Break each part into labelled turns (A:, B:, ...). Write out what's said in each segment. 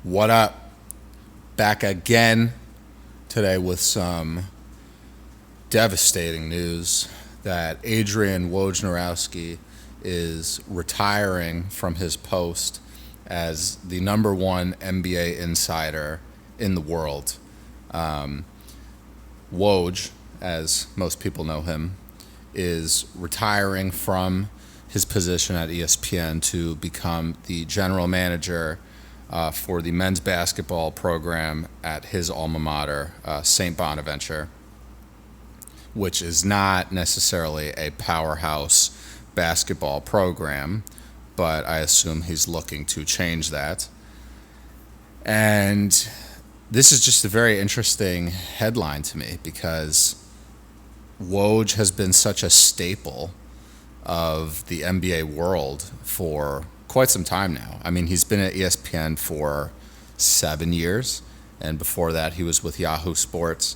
A: What up? Back again today with some devastating news that Adrian Wojnarowski is retiring from his post as the number one NBA insider in the world. Woj, as most people know him, is retiring from his position at ESPN to become the general manager for the men's basketball program at his alma mater, St. Bonaventure, which is not necessarily a powerhouse basketball program, but I assume he's looking to change that. And this is just a very interesting headline to me because Woj has been such a staple of the NBA world for quite some time now. I mean, he's been at ESPN for 7 years, and before that he was with Yahoo Sports,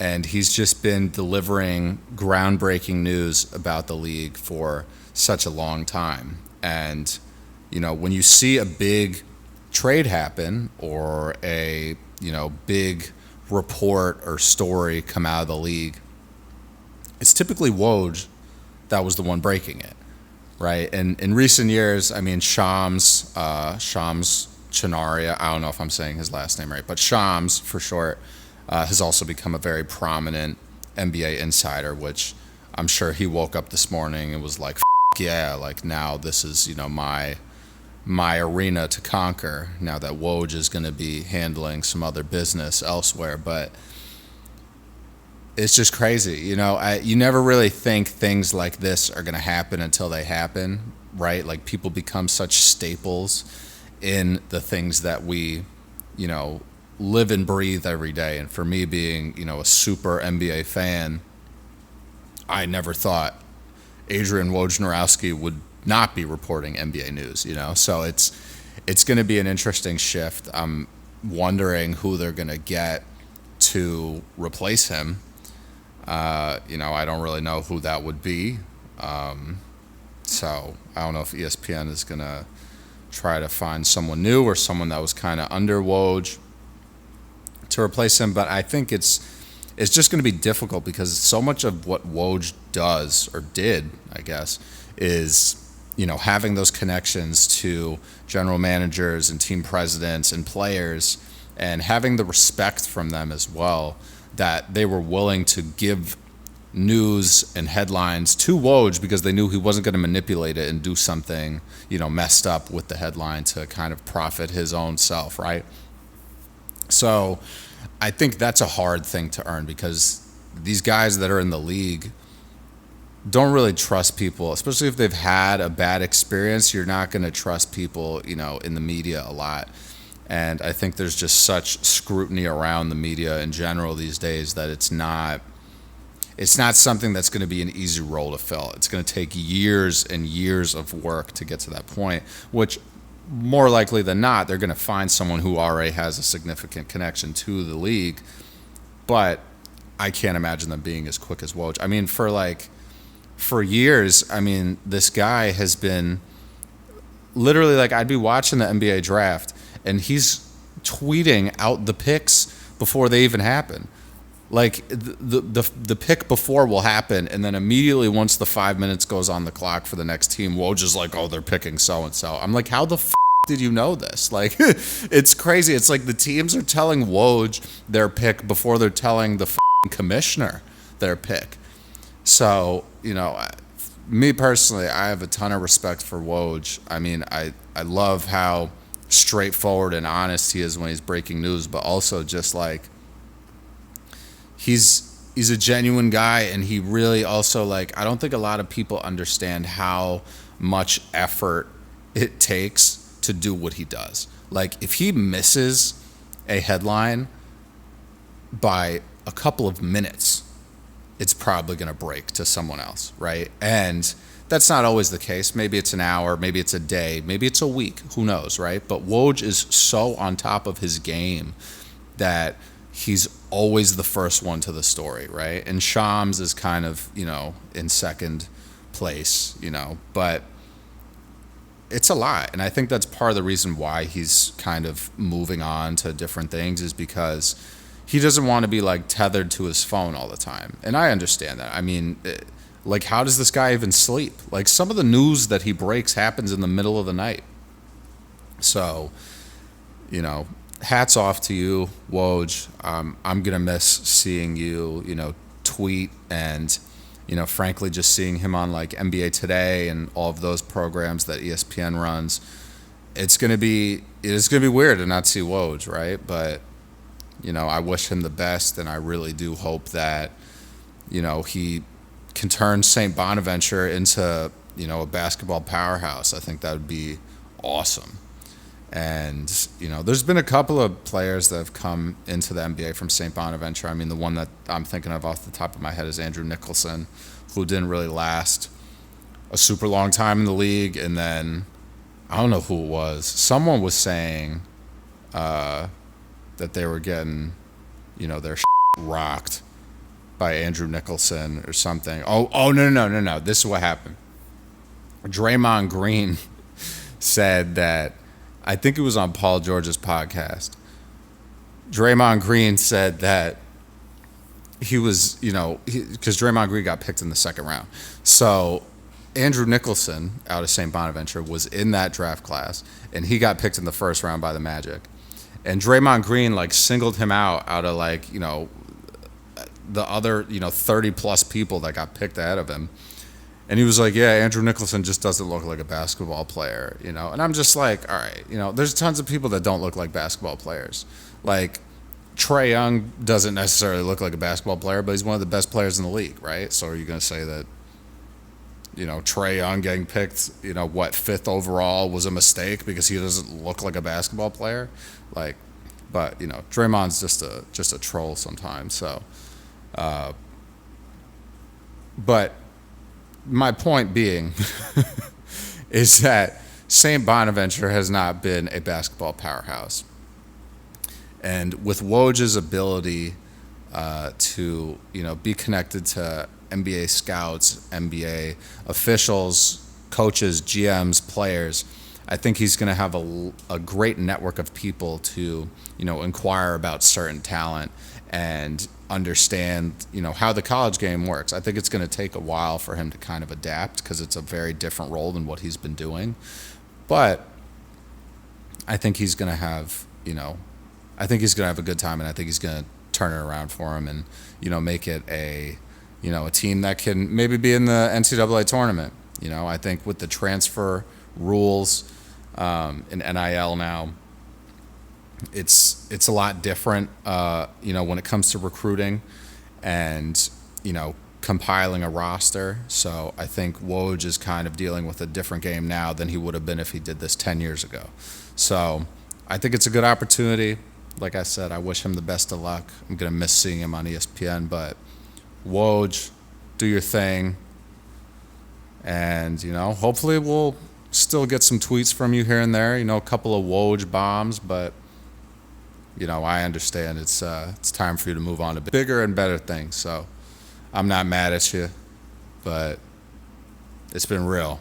A: and he's just been delivering groundbreaking news about the league for such a long time. And when you see a big trade happen or a big report or story come out of the league, it's typically Woj that was the one breaking it, right? And in recent years, I mean, Shams Chanaria, I don't know if I'm saying his last name right, but Shams for short, has also become a very prominent NBA insider, which I'm sure he woke up this morning and was like, yeah, like now this is, my arena to conquer now that Woj is going to be handling some other business elsewhere. But it's just crazy. You never really think things like this are going to happen until they happen, right? Like people become such staples in the things that we, live and breathe every day. And for me being, a super NBA fan, I never thought Adrian Wojnarowski would not be reporting NBA news, So it's going to be an interesting shift. I'm wondering who they're going to get to replace him. I don't really know who that would be. So I don't know if ESPN is going to try to find someone new or someone that was kind of under Woj to replace him. But I think it's just going to be difficult because so much of what Woj does or did, I guess, is, having those connections to general managers and team presidents and players and having the respect from them as well, that they were willing to give news and headlines to Woj because they knew he wasn't going to manipulate it and do something, messed up with the headline to kind of profit his own self, right? So I think that's a hard thing to earn because these guys that are in the league don't really trust people, especially if they've had a bad experience. You're not going to trust people, in the media a lot. And I think there's just such scrutiny around the media in general these days that it's not something that's going to be an easy role to fill. It's going to take years and years of work to get to that point, which more likely than not, they're going to find someone who already has a significant connection to the league. But I can't imagine them being as quick as Woj. I mean, for years, I mean, this guy has been literally I'd be watching the NBA draft and he's tweeting out the picks before they even happen. Like the pick before will happen, and then immediately once the 5 minutes goes on the clock for the next team, Woj is like, "Oh, they're picking so and so." I'm like, "How the did you know this?" Like, it's crazy. It's like the teams are telling Woj their pick before they're telling the commissioner their pick. So me personally, I have a ton of respect for Woj. I mean, I love how straightforward and honest he is when he's breaking news, but also just like he's a genuine guy, and he really also I don't think a lot of people understand how much effort it takes to do what he does. Like if he misses a headline by a couple of minutes, it's probably going to break to someone else, right? And that's not always the case. Maybe it's an hour, maybe it's a day, maybe it's a week, who knows, right? But Woj is so on top of his game that he's always the first one to the story, right? And Shams is kind of, in second place, but it's a lot. And I think that's part of the reason why he's kind of moving on to different things is because he doesn't want to be like tethered to his phone all the time. And I understand that. I mean, like, how does this guy even sleep? Like, some of the news that he breaks happens in the middle of the night. So, hats off to you, Woj. I'm going to miss seeing you, tweet and, frankly, just seeing him on like NBA Today and all of those programs that ESPN runs. It's going to be weird to not see Woj, right? But, I wish him the best, and I really do hope that, he can turn St. Bonaventure into, a basketball powerhouse. I think that would be awesome. And, there's been a couple of players that have come into the NBA from St. Bonaventure. I mean, the one that I'm thinking of off the top of my head is Andrew Nicholson, who didn't really last a super long time in the league. And then, I don't know who it was. Someone was saying that they were getting, their rocked by Andrew Nicholson or something. Oh, no. This is what happened. Draymond Green said that, I think it was on Paul George's podcast. Draymond Green said that he was, because Draymond Green got picked in the second round. So Andrew Nicholson out of St. Bonaventure was in that draft class, and he got picked in the first round by the Magic. And Draymond Green like singled him out of like, the other, 30 plus people that got picked ahead of him. And he was like, yeah, Andrew Nicholson just doesn't look like a basketball player, And I'm just like, all right, there's tons of people that don't look like basketball players. Like, Trae Young doesn't necessarily look like a basketball player, but he's one of the best players in the league, right? So are you going to say that, Trae Young getting picked, fifth overall was a mistake because he doesn't look like a basketball player? Like, but, Draymond's just a troll sometimes, so. But my point being is that St. Bonaventure has not been a basketball powerhouse. And with Woj's ability to, be connected to NBA scouts, NBA officials, coaches, GMs, players, I think he's going to have a great network of people to, inquire about certain talent and understand, how the college game works. I think it's going to take a while for him to kind of adapt because it's a very different role than what he's been doing. But I think he's going to have, a good time, and I think he's going to turn it around for him and, make it a team that can maybe be in the NCAA tournament. I think with the transfer rules in NIL now, it's a lot different, when it comes to recruiting and, compiling a roster. So I think Woj is kind of dealing with a different game now than he would have been if he did this 10 years ago. So I think it's a good opportunity. Like I said, I wish him the best of luck. I'm going to miss seeing him on ESPN, but Woj, do your thing. And, hopefully we'll still get some tweets from you here and there, a couple of Woj bombs, but I understand it's time for you to move on to bigger and better things. So I'm not mad at you, but it's been real.